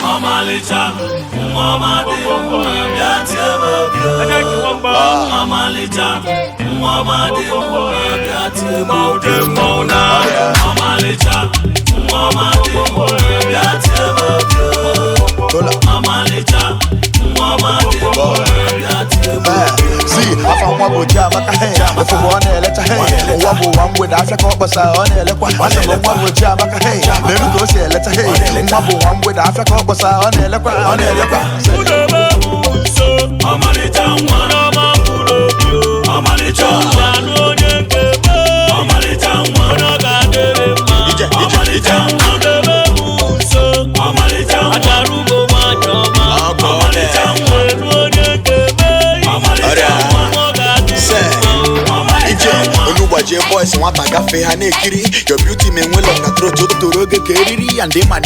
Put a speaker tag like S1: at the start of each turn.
S1: Amalicha, Mama de Amalicha, Mama de Amalicha, Mama de
S2: See, I found one with Jamaica hand. If I want to let a hand, one with Africa, but I on it. One with Jamaica hand. Let me go say, let a hand. One with Africa, but I on it.
S3: Boys want to gafe ha na ekiri your beauty men well on na throat to roge keriri and they man